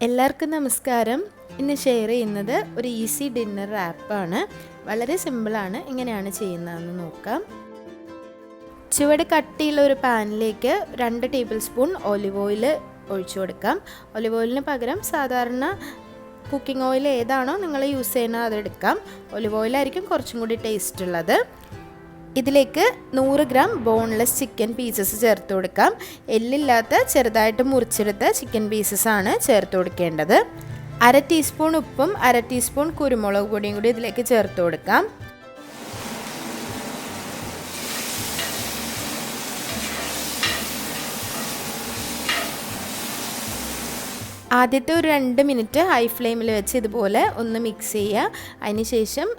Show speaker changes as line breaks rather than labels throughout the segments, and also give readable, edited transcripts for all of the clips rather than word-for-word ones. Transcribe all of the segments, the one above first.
എല്ലാവർക്കും നമസ്കാരം. ഇന്ന് ഷെയർ ചെയ്യുന്നത് ഒരു ഈസി ഡിന്നർ റാപ്പാണ്. വളരെ സിമ്പിളാണ്. എങ്ങനെയാണ് ചെയ്യുന്നതെന്ന് നോക്കാം. ചുവട് കട്ടിയുള്ള ഒരു പാനിലേക്ക് 2 ടേബിൾ സ്പൂൺ ഒലിവ് ഓയിൽ ഒഴിച്ചു കൊടുക്കാം. ഒലിവ് ഓയിലിന് പകരം സാധാരണ കുക്കിംഗ് ഓയിൽ ഏതാണോ നിങ്ങൾ യൂസ് ചെയ്യുന്നത് അതെടുക്കാം. ഒലിവ് ഓയിലായിരിക്കും കുറച്ചും കൂടി ടേസ്റ്റ് ഉള്ളത്. ഇതിലേക്ക് 100 ഗ്രാം ബോൺലെസ് ചിക്കൻ പീസസ് ചേർത്ത് കൊടുക്കാം. എല്ലില്ലാത്ത ചെറുതായിട്ട് മുറിച്ചെടുത്ത ചിക്കൻ പീസസ് ആണ് ചേർത്ത് കൊടുക്കേണ്ടത്. 1/2 ടീസ്പൂൺ ഉപ്പും 1/2 ടീസ്പൂൺ കുരുമുളക് പൊടിയും കൂടി ഇതിലേക്ക് ചേർത്ത് കൊടുക്കാം. ആദ്യത്തെ ഒരു 2 മിനിറ്റ് ഹൈ ഫ്ലെയിമിൽ വെച്ച് ഇതുപോലെ ഒന്ന് മിക്സ് ചെയ്യുക. അതിനുശേഷം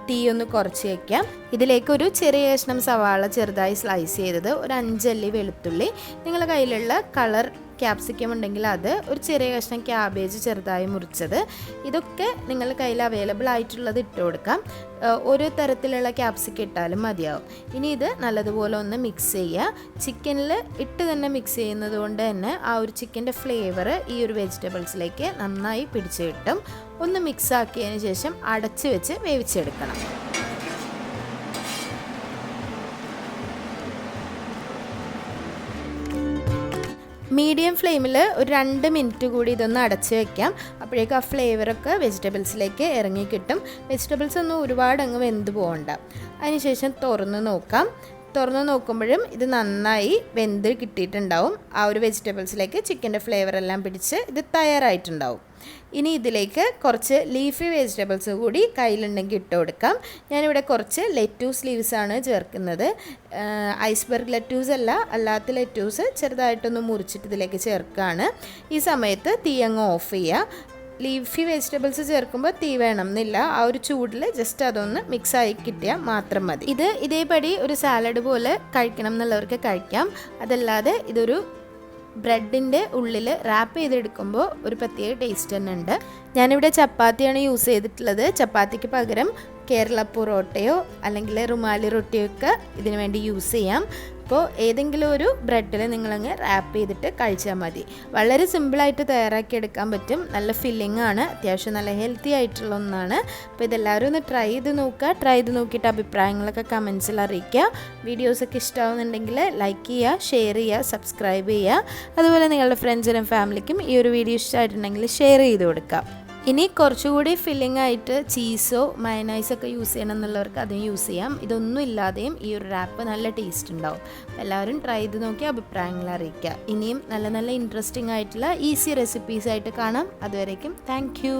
തീ ഒന്ന് കുറച്ച് വയ്ക്കാം. ഇതിലേക്ക് ഒരു ചെറിയ കഷ്ണം സവാള ചെറുതായി സ്ലൈസ് ചെയ്തത്, ഒരു 5 അല്ലി വെളുത്തുള്ളി, നിങ്ങളുടെ കയ്യിലുള്ള കളർ ക്യാപ്സിക്കം ഉണ്ടെങ്കിൽ അത്, ഒരു ചെറിയ കഷ്ണം ക്യാബേജ് ചെറുതായി മുറിച്ചത്, ഇതൊക്കെ നിങ്ങളുടെ കയ്യിൽ അവൈലബിൾ ആയിട്ടുള്ളത് ഇട്ട് കൊടുക്കാം. ഓരോ തരത്തിലുള്ള ക്യാപ്സിക്കം ഇട്ടാലും മതിയാവും. ഇനി ഇത് നല്ലതുപോലെ ഒന്ന് മിക്സ് ചെയ്യുക. ചിക്കനിൽ ഇട്ട് തന്നെ മിക്സ് ചെയ്യുന്നത് കൊണ്ട് തന്നെ ആ ഒരു ചിക്കൻ്റെ ഫ്ലേവർ ഈ ഒരു വെജിറ്റബിൾസിലേക്ക് നന്നായി പിടിച്ച് കിട്ടും. ഒന്ന് മിക്സ് ആക്കിയതിന് ശേഷം അടച്ച് വെച്ച് വേവിച്ചെടുക്കണം. മീഡിയം ഫ്ലെയിമിൽ ഒരു 2 മിനിറ്റ് കൂടി ഇതൊന്ന് അടച്ച് വയ്ക്കാം. അപ്പോഴേക്കും ആ ഫ്ലേവറൊക്കെ വെജിറ്റബിൾസിലേക്ക് ഇറങ്ങി കിട്ടും. വെജിറ്റബിൾസ് ഒന്നും ഒരുപാട് അങ്ങ് വെന്ത് പോകണ്ട. അതിനുശേഷം തുറന്ന് നോക്കാം. തുറന്ന് നോക്കുമ്പോഴും ഇത് നന്നായി വെന്ത് കിട്ടിയിട്ടുണ്ടാവും. ആ ഒരു വെജിറ്റബിൾസിലേക്ക് ചിക്കൻ്റെ ഫ്ലേവർ എല്ലാം പിടിച്ച് ഇത് തയ്യാറായിട്ടുണ്ടാവും. ഇനി ഇതിലേക്ക് കുറച്ച് ലീഫി വെജിറ്റബിൾസ് കൂടി കയ്യിലുണ്ടെങ്കിൽ ഇട്ട് കൊടുക്കാം. ഞാനിവിടെ കുറച്ച് ലെറ്റൂസ് ലീവ്സാണ് ചേർക്കുന്നത്. ഐസ്ബർഗ് ലെറ്റൂസ് അല്ല, അല്ലാത്ത ലെറ്റൂസ് ചെറുതായിട്ടൊന്ന് മുറിച്ചിട്ട് ഇതിലേക്ക് ചേർക്കുകയാണ്. ഈ സമയത്ത് തീ അങ്ങ് ഓഫ് ചെയ്യുക. ലീഫി വെജിറ്റബിൾസ് ചേർക്കുമ്പോൾ തീ വേണം എന്നില്ല. ആ ഒരു ചൂടിൽ ജസ്റ്റ് അതൊന്ന് മിക്സായി കിട്ടിയാൽ മാത്രം മതി. ഇത് ഇതേപടി ഒരു സാലഡ് പോലെ കഴിക്കണം എന്നുള്ളവർക്ക് കഴിക്കാം. അതല്ലാതെ ഇതൊരു ബ്രെഡിൻ്റെ ഉള്ളിൽ റാപ്പ് ചെയ്തെടുക്കുമ്പോൾ ഒരു പ്രത്യേക ടേസ്റ്റ് തന്നെ ഉണ്ട്. ഞാനിവിടെ ചപ്പാത്തിയാണ് യൂസ് ചെയ്തിട്ടുള്ളത്. ചപ്പാത്തിക്ക് പകരം കേരള പൊറോട്ടയോ അല്ലെങ്കിൽ റുമാലി റൊട്ടിയോ ഒക്കെ ഇതിനു വേണ്ടി യൂസ് ചെയ്യാം. അപ്പോൾ ഏതെങ്കിലും ഒരു ബ്രെഡിൽ നിങ്ങളങ്ങ് റാപ്പ് ചെയ്തിട്ട് കഴിച്ചാൽ മതി. വളരെ സിമ്പിളായിട്ട് തയ്യാറാക്കിയെടുക്കാൻ പറ്റും. നല്ല ഫില്ലിംഗ് ആണ്, അത്യാവശ്യം നല്ല ഹെൽത്തി ആയിട്ടുള്ള ഒന്നാണ്. അപ്പോൾ ഇതെല്ലാവരും ഒന്ന് ട്രൈ ചെയ്ത് നോക്കുക. ട്രൈ ചെയ്ത് നോക്കിയിട്ട് അഭിപ്രായങ്ങളൊക്കെ കമൻസിൽ അറിയിക്കുക. വീഡിയോസൊക്കെ ഇഷ്ടമാവുന്നുണ്ടെങ്കിൽ ലൈക്ക് ചെയ്യുക, ഷെയർ ചെയ്യുക, സബ്സ്ക്രൈബ് ചെയ്യുക. അതുപോലെ നിങ്ങളുടെ ഫ്രണ്ട്സിനും ഫാമിലിക്കും ഈ ഒരു വീഡിയോ ഇഷ്ടമായിട്ടുണ്ടെങ്കിൽ ഷെയർ ചെയ്ത് കൊടുക്കുക. ഇനി കുറച്ചുകൂടി ഫില്ലിംഗ് ആയിട്ട് ചീസോ മയനൈസൊക്കെ യൂസ് ചെയ്യണം എന്നുള്ളവർക്ക് അതും യൂസ് ചെയ്യാം. ഇതൊന്നും ഇല്ലാതെയും ഈ ഒരു റാപ്പ് നല്ല ടേസ്റ്റ് ഉണ്ടാവും. എല്ലാവരും ട്രൈ ചെയ്ത് നോക്കി അഭിപ്രായങ്ങൾ അറിയിക്കുക. ഇനിയും നല്ല നല്ല ഇൻട്രസ്റ്റിംഗ് ആയിട്ടുള്ള ഈസി റെസിപ്പീസ് ആയിട്ട് കാണാം. അതുവരേക്കും താങ്ക് യു.